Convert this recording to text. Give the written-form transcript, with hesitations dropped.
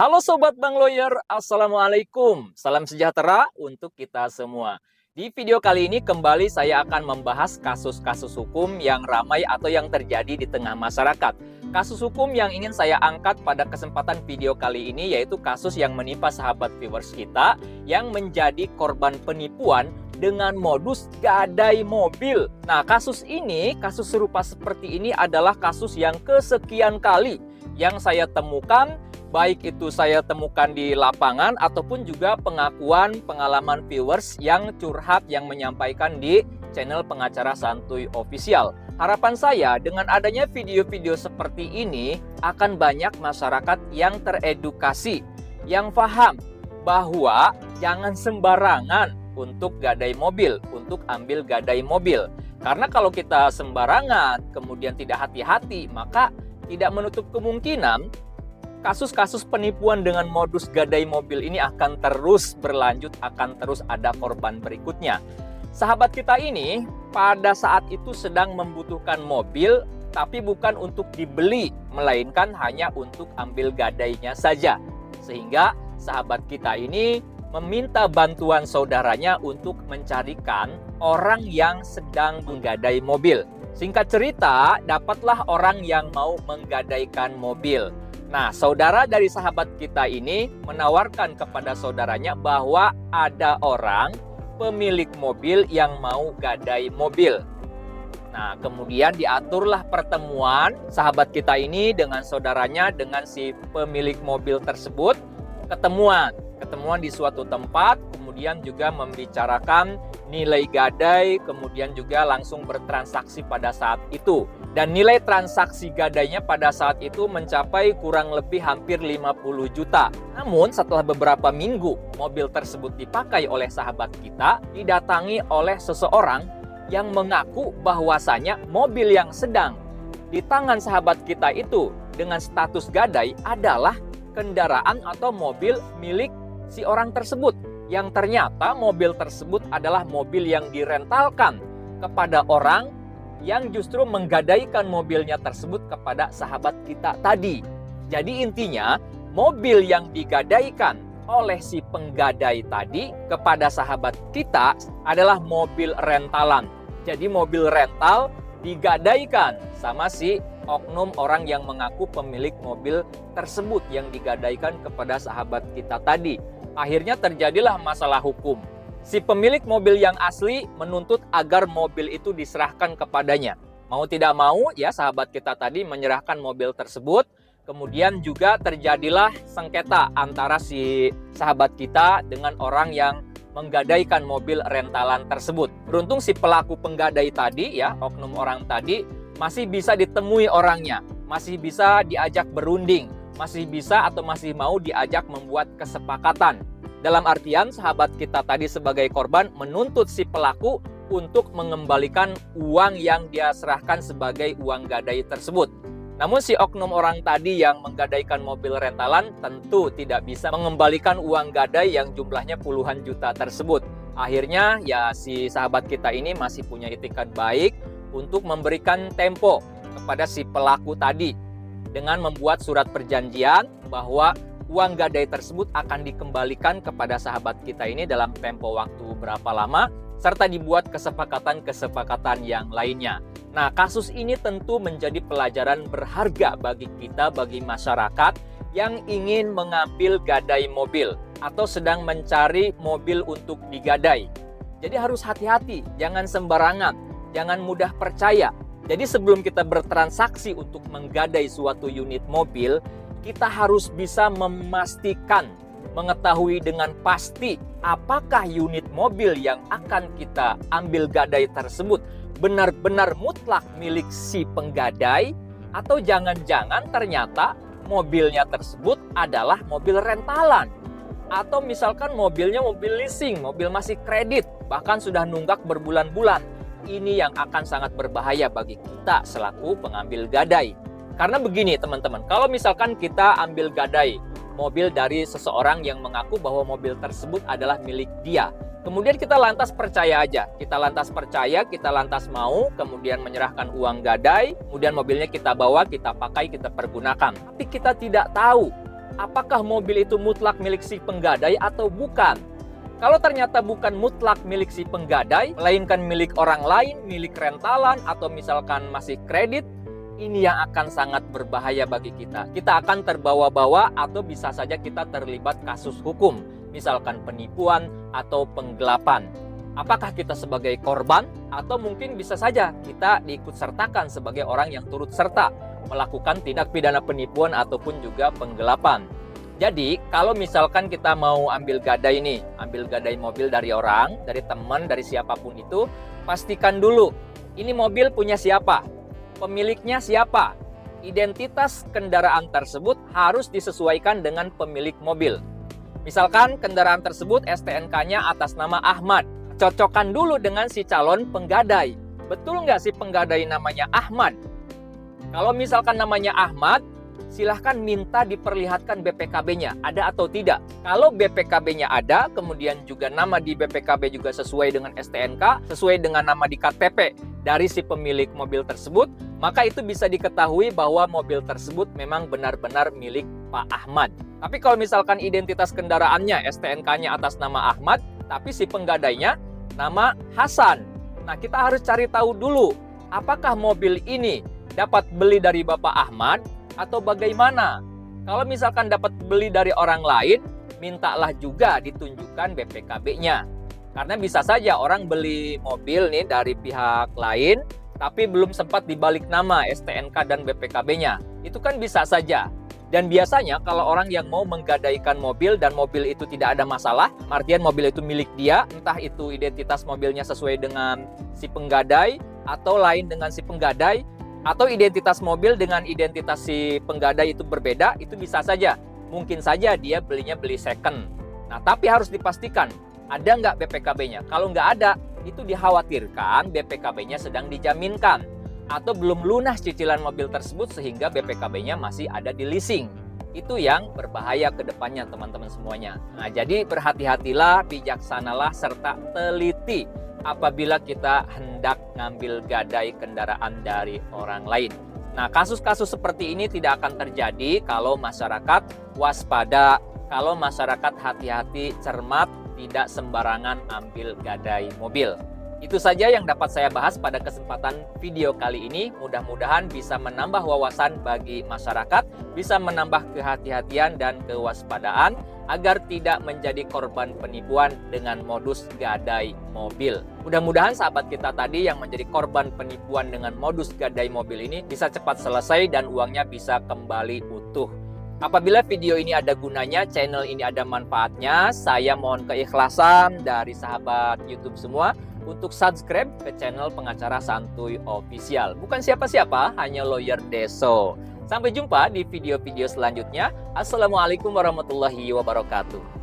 Halo Sobat Bank Lawyer, Assalamualaikum. Salam sejahtera untuk kita semua. Di video kali ini kembali saya akan membahas kasus-kasus hukum yang ramai atau yang terjadi di tengah masyarakat. Kasus hukum yang ingin saya angkat pada kesempatan video kali ini yaitu kasus yang menimpa sahabat viewers kita yang menjadi korban penipuan dengan modus gadai mobil. Nah, kasus serupa seperti ini adalah kasus yang kesekian kali yang saya temukan, baik itu saya temukan di lapangan ataupun juga pengakuan pengalaman viewers yang curhat yang menyampaikan di channel Pengacara Santuy Official. Harapan saya dengan adanya video-video seperti ini akan banyak masyarakat yang teredukasi, yang paham bahwa jangan sembarangan untuk gadai mobil, untuk ambil gadai mobil. Karena kalau kita sembarangan, kemudian tidak hati-hati, maka tidak menutup kemungkinan kasus-kasus penipuan dengan modus gadai mobil ini akan terus berlanjut, akan terus ada korban berikutnya. Sahabat kita ini pada saat itu sedang membutuhkan mobil, tapi bukan untuk dibeli, melainkan hanya untuk ambil gadainya saja. Sehingga sahabat kita ini meminta bantuan saudaranya untuk mencarikan orang yang sedang menggadai mobil. Singkat cerita, dapatlah orang yang mau menggadaikan mobil. Nah, saudara dari sahabat kita ini menawarkan kepada saudaranya bahwa ada orang pemilik mobil yang mau gadai mobil. Nah, kemudian diaturlah pertemuan sahabat kita ini dengan saudaranya, dengan si pemilik mobil tersebut, ketemuan di suatu tempat, kemudian juga membicarakan nilai gadai, kemudian juga langsung bertransaksi pada saat itu. Dan nilai transaksi gadainya pada saat itu mencapai kurang lebih hampir 50 juta. Namun setelah beberapa minggu mobil tersebut dipakai oleh sahabat kita, didatangi oleh seseorang yang mengaku bahwasanya mobil yang sedang di tangan sahabat kita itu dengan status gadai adalah kendaraan atau mobil milik si orang tersebut. Yang ternyata mobil tersebut adalah mobil yang direntalkan kepada orang yang justru menggadaikan mobilnya tersebut kepada sahabat kita tadi. Jadi intinya, mobil yang digadaikan oleh si penggadai tadi kepada sahabat kita adalah mobil rentalan. Jadi mobil rental digadaikan sama si oknum orang yang mengaku pemilik mobil tersebut yang digadaikan kepada sahabat kita tadi. Akhirnya terjadilah masalah hukum. Si pemilik mobil yang asli menuntut agar mobil itu diserahkan kepadanya. Mau tidak mau ya sahabat kita tadi menyerahkan mobil tersebut. Kemudian juga terjadilah sengketa antara si sahabat kita dengan orang yang menggadaikan mobil rentalan tersebut. Beruntung si pelaku penggadai tadi ya, oknum orang tadi masih bisa ditemui orangnya, masih bisa diajak berunding, masih bisa atau masih mau diajak membuat kesepakatan. Dalam artian sahabat kita tadi sebagai korban menuntut si pelaku untuk mengembalikan uang yang dia serahkan sebagai uang gadai tersebut. Namun si oknum orang tadi yang menggadaikan mobil rentalan tentu tidak bisa mengembalikan uang gadai yang jumlahnya puluhan juta tersebut. Akhirnya ya si sahabat kita ini masih punya itikat baik untuk memberikan tempo kepada si pelaku tadi dengan membuat surat perjanjian bahwa uang gadai tersebut akan dikembalikan kepada sahabat kita ini dalam tempo waktu berapa lama, serta dibuat kesepakatan-kesepakatan yang lainnya. Nah, kasus ini tentu menjadi pelajaran berharga bagi kita, bagi masyarakat yang ingin mengambil gadai mobil atau sedang mencari mobil untuk digadai. Jadi harus hati-hati, jangan sembarangan, jangan mudah percaya. Jadi sebelum kita bertransaksi untuk menggadai suatu unit mobil, kita harus bisa memastikan, mengetahui dengan pasti apakah unit mobil yang akan kita ambil gadai tersebut benar-benar mutlak milik si penggadai atau jangan-jangan ternyata mobilnya tersebut adalah mobil rentalan. Atau misalkan mobilnya mobil leasing, mobil masih kredit, bahkan sudah nunggak berbulan-bulan. Ini yang akan sangat berbahaya bagi kita selaku pengambil gadai. Karena begini teman-teman, kalau misalkan kita ambil gadai mobil dari seseorang yang mengaku bahwa mobil tersebut adalah milik dia, kemudian kita lantas percaya aja, kita lantas mau, kemudian menyerahkan uang gadai, kemudian mobilnya kita bawa, kita pakai, kita pergunakan. Tapi kita tidak tahu apakah mobil itu mutlak milik si penggadai atau bukan? Kalau ternyata bukan mutlak milik si penggadai, melainkan milik orang lain, milik rentalan, atau misalkan masih kredit, ini yang akan sangat berbahaya bagi kita. Kita akan terbawa-bawa atau bisa saja kita terlibat kasus hukum, misalkan penipuan atau penggelapan. Apakah kita sebagai korban atau mungkin bisa saja kita diikut sertakan sebagai orang yang turut serta melakukan tindak pidana penipuan ataupun juga penggelapan. Jadi kalau misalkan kita mau ambil gadai mobil dari orang, dari teman, dari siapapun itu, pastikan dulu ini mobil punya siapa, pemiliknya siapa. Identitas kendaraan tersebut harus disesuaikan dengan pemilik mobil. Misalkan kendaraan tersebut STNK-nya atas nama Ahmad. Cocokkan dulu dengan si calon penggadai. Betul nggak si penggadai namanya Ahmad? Kalau misalkan namanya Ahmad, silahkan minta diperlihatkan BPKB-nya, ada atau tidak. Kalau BPKB-nya ada, kemudian juga nama di BPKB juga sesuai dengan STNK, sesuai dengan nama di KTP dari si pemilik mobil tersebut, maka itu bisa diketahui bahwa mobil tersebut memang benar-benar milik Pak Ahmad. Tapi kalau misalkan identitas kendaraannya, STNK-nya atas nama Ahmad, tapi si penggadainya nama Hasan. Nah, kita harus cari tahu dulu, apakah mobil ini dapat beli dari Bapak Ahmad atau bagaimana? Kalau misalkan dapat beli dari orang lain, mintalah juga ditunjukkan BPKB-nya. Karena bisa saja orang beli mobil nih dari pihak lain, tapi belum sempat dibalik nama STNK dan BPKB-nya. Itu kan bisa saja. Dan biasanya kalau orang yang mau menggadaikan mobil dan mobil itu tidak ada masalah, artian mobil itu milik dia, entah itu identitas mobilnya sesuai dengan si penggadai atau lain dengan si penggadai, atau identitas mobil dengan identitas si penggadai itu berbeda, itu bisa saja. Mungkin saja dia beli second. Nah, tapi harus dipastikan, ada nggak BPKB-nya? Kalau nggak ada, itu dikhawatirkan BPKB-nya sedang dijaminkan. Atau belum lunas cicilan mobil tersebut sehingga BPKB-nya masih ada di leasing. Itu yang berbahaya ke depannya teman-teman semuanya. Nah, jadi berhati-hatilah, bijaksanalah, serta teliti apabila kita hendak ngambil gadai kendaraan dari orang lain. Nah, kasus-kasus seperti ini tidak akan terjadi kalau masyarakat waspada, kalau masyarakat hati-hati, cermat, tidak sembarangan ambil gadai mobil. Itu saja yang dapat saya bahas pada kesempatan video kali ini. Mudah-mudahan bisa menambah wawasan bagi masyarakat, bisa menambah kehati-hatian dan kewaspadaan agar tidak menjadi korban penipuan dengan modus gadai mobil. Mudah-mudahan sahabat kita tadi yang menjadi korban penipuan dengan modus gadai mobil ini bisa cepat selesai dan uangnya bisa kembali utuh. Apabila video ini ada gunanya, channel ini ada manfaatnya, saya mohon keikhlasan dari sahabat YouTube semua untuk subscribe ke channel Pengacara Santuy Official. Bukan siapa-siapa, hanya Lawyer Deso. Sampai jumpa di video-video selanjutnya. Assalamualaikum warahmatullahi wabarakatuh.